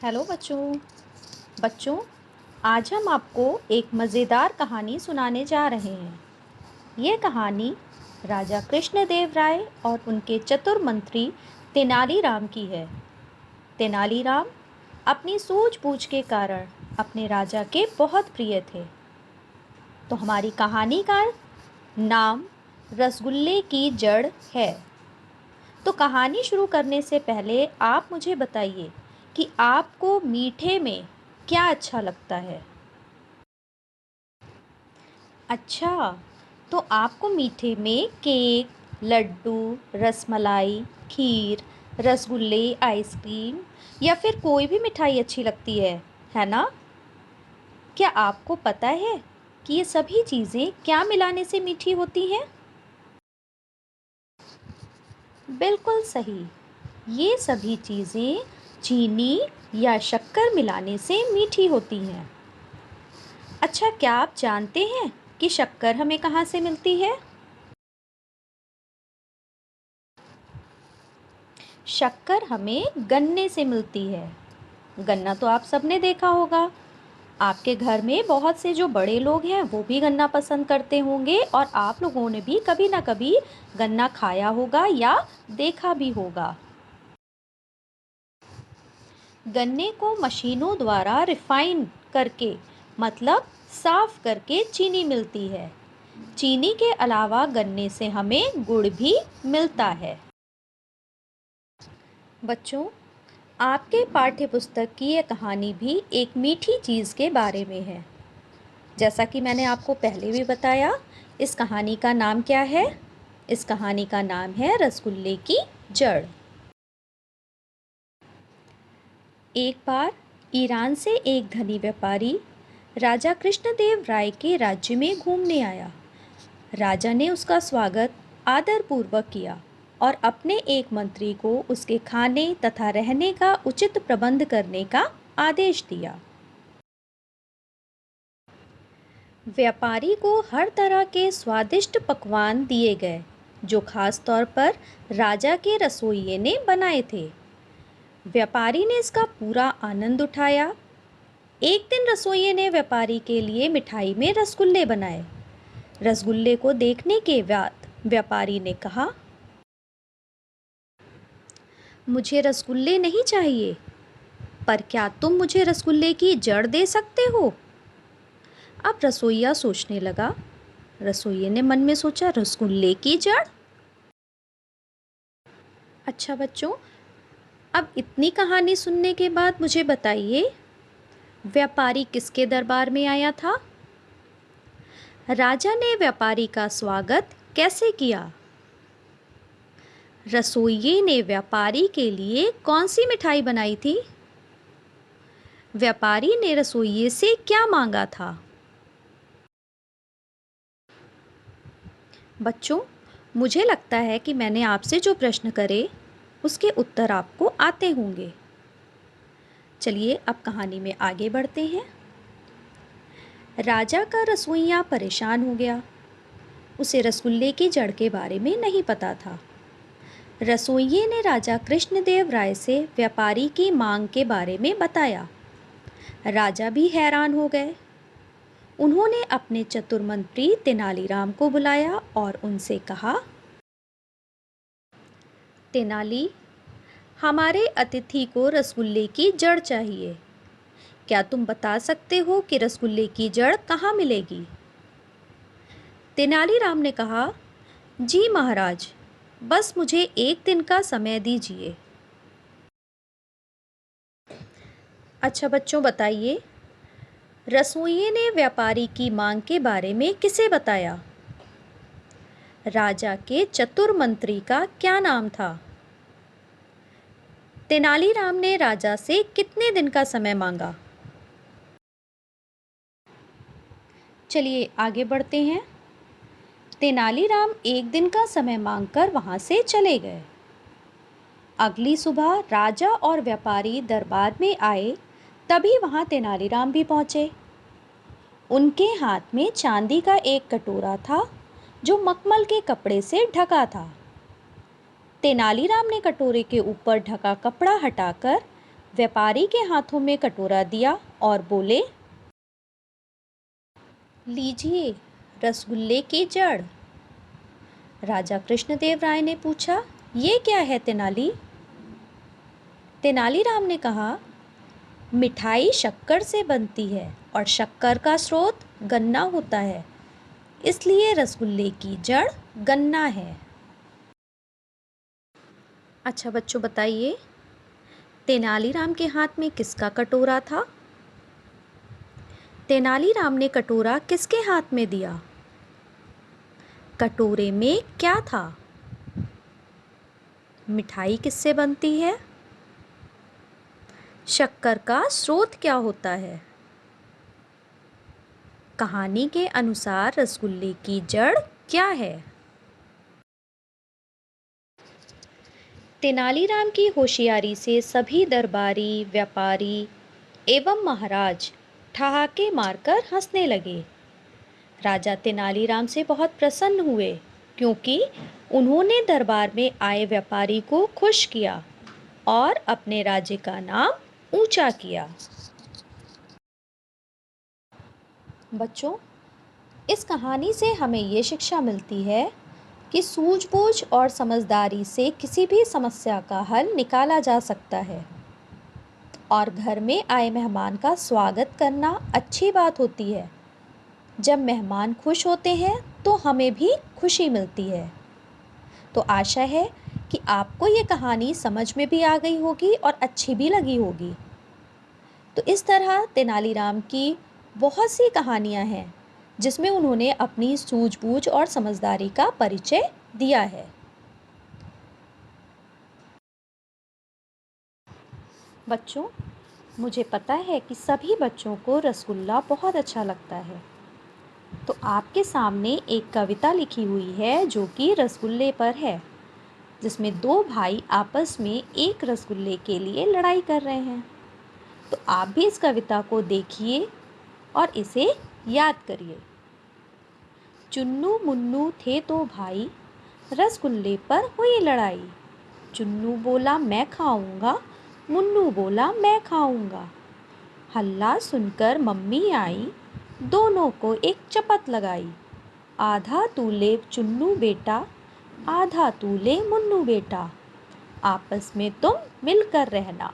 Hello बच्चों। बच्चों, आज हम आपको एक मज़ेदार कहानी सुनाने जा रहे हैं। ये कहानी राजा कृष्णदेव राय और उनके चतुर मंत्री तेनालीराम की है। तेनालीराम अपनी सूझबूझ के कारण अपने राजा के बहुत प्रिय थे। तो हमारी कहानी का नाम रसगुल्ले की जड़ है। तो कहानी शुरू करने से पहले आप मुझे बताइए कि आपको मीठे में क्या अच्छा लगता है। अच्छा, तो आपको मीठे में केक, लड्डू, रसमलाई, खीर, रसगुल्ले, आइसक्रीम या फिर कोई भी मिठाई अच्छी लगती है ना? क्या आपको पता है कि ये सभी चीज़ें क्या मिलाने से मीठी होती हैं? बिल्कुल सही। ये सभी चीज़ें चीनी या शक्कर मिलाने से मीठी होती हैं। अच्छा, क्या आप जानते हैं कि शक्कर हमें कहाँ से मिलती है? शक्कर हमें गन्ने से मिलती है। गन्ना तो आप सबने देखा होगा। आपके घर में बहुत से जो बड़े लोग हैं वो भी गन्ना पसंद करते होंगे और आप लोगों ने भी कभी ना कभी गन्ना खाया होगा या देखा भी होगा। गन्ने को मशीनों द्वारा रिफाइन करके मतलब साफ करके चीनी मिलती है। चीनी के अलावा गन्ने से हमें गुड़ भी मिलता है। बच्चों, आपके पाठ्य पुस्तक की ये कहानी भी एक मीठी चीज़ के बारे में है। जैसा कि मैंने आपको पहले भी बताया, इस कहानी का नाम क्या है? इस कहानी का नाम है रसगुल्ले की जड़। एक बार ईरान से एक धनी व्यापारी राजा कृष्णदेव राय के राज्य में घूमने आया। राजा ने उसका स्वागत आदरपूर्वक किया और अपने एक मंत्री को उसके खाने तथा रहने का उचित प्रबंध करने का आदेश दिया। व्यापारी को हर तरह के स्वादिष्ट पकवान दिए गए जो खास तौर पर राजा के रसोइये ने बनाए थे। व्यापारी ने इसका पूरा आनंद उठाया। एक दिन रसोइये ने व्यापारी के लिए मिठाई में रसगुल्ले बनाए। रसगुल्ले को देखने के बाद व्यापारी ने कहा, मुझे रसगुल्ले नहीं चाहिए, पर क्या तुम मुझे रसगुल्ले की जड़ दे सकते हो? अब रसोइया सोचने लगा। रसोइये ने मन में सोचा, रसगुल्ले की जड़? अच्छा बच्चों, अब इतनी कहानी सुनने के बाद मुझे बताइए, व्यापारी किसके दरबार में आया था? राजा ने व्यापारी का स्वागत कैसे किया? रसोइये ने व्यापारी के लिए कौन सी मिठाई बनाई थी? व्यापारी ने रसोइये से क्या मांगा था? बच्चों, मुझे लगता है कि मैंने आपसे जो प्रश्न करे उसके उत्तर आपको आते होंगे। चलिए अब कहानी में आगे बढ़ते हैं। राजा का रसोइया परेशान हो गया। उसे रसगुल्ले की जड़ के बारे में नहीं पता था। रसोइये ने राजा कृष्णदेव राय से व्यापारी की मांग के बारे में बताया। राजा भी हैरान हो गए। उन्होंने अपने चतुर मंत्री तेनालीराम को बुलाया और उनसे कहा, तेनाली, हमारे अतिथि को रसगुल्ले की जड़ चाहिए। क्या तुम बता सकते हो कि रसगुल्ले की जड़ कहाँ मिलेगी? तेनालीराम ने कहा, जी महाराज, बस मुझे एक दिन का समय दीजिए। अच्छा बच्चों, बताइए, रसोइये ने व्यापारी की मांग के बारे में किसे बताया? राजा के चतुर मंत्री का क्या नाम था? तेनालीराम ने राजा से कितने दिन का समय मांगा? चलिए आगे बढ़ते हैं। तेनालीराम एक दिन का समय मांगकर वहां से चले गए। अगली सुबह राजा और व्यापारी दरबार में आए, तभी वहां तेनालीराम भी पहुंचे। उनके हाथ में चांदी का एक कटोरा था जो मखमल के कपड़े से ढका था। तेनालीराम ने कटोरे के ऊपर ढका कपड़ा हटाकर व्यापारी के हाथों में कटोरा दिया और बोले, लीजिए रसगुल्ले की जड़। राजा कृष्णदेव राय ने पूछा, ये क्या है तेनाली? तेनालीराम ने कहा, मिठाई शक्कर से बनती है और शक्कर का स्रोत गन्ना होता है, इसलिए रसगुल्ले की जड़ गन्ना है। अच्छा बच्चों, बताइए तेनालीराम के हाथ में किसका कटोरा था? तेनालीराम ने कटोरा किसके हाथ में दिया? कटोरे में क्या था? मिठाई किससे बनती है? शक्कर का स्रोत क्या होता है? कहानी के अनुसार रसगुल्ले की जड़ क्या है? तेनालीराम की होशियारी से सभी दरबारी, व्यापारी एवं महाराज ठहाके मारकर हंसने लगे। राजा तेनालीराम से बहुत प्रसन्न हुए क्योंकि उन्होंने दरबार में आए व्यापारी को खुश किया और अपने राज्य का नाम ऊंचा किया। बच्चों, इस कहानी से हमें ये शिक्षा मिलती है कि सूझबूझ और समझदारी से किसी भी समस्या का हल निकाला जा सकता है और घर में आए मेहमान का स्वागत करना अच्छी बात होती है। जब मेहमान खुश होते हैं तो हमें भी खुशी मिलती है। तो आशा है कि आपको ये कहानी समझ में भी आ गई होगी और अच्छी भी लगी होगी। तो इस तरह तेनालीराम की बहुत सी कहानियाँ हैं जिसमें उन्होंने अपनी सूझबूझ और समझदारी का परिचय दिया है। बच्चों, मुझे पता है कि सभी बच्चों को रसगुल्ला बहुत अच्छा लगता है। तो आपके सामने एक कविता लिखी हुई है जो कि रसगुल्ले पर है, जिसमें दो भाई आपस में एक रसगुल्ले के लिए लड़ाई कर रहे हैं। तो आप भी इस कविता को देखिए और इसे याद करिए। चुन्नू मुन्नू थे तो भाई, रसगुल्ले पर हुई लड़ाई। चुन्नू बोला मैं खाऊंगा, मुन्नू बोला मैं खाऊंगा। हल्ला सुनकर मम्मी आई, दोनों को एक चपत लगाई। आधा तू ले चुन्नू बेटा, आधा तू ले मुन्नू बेटा, आपस में तुम मिलकर रहना।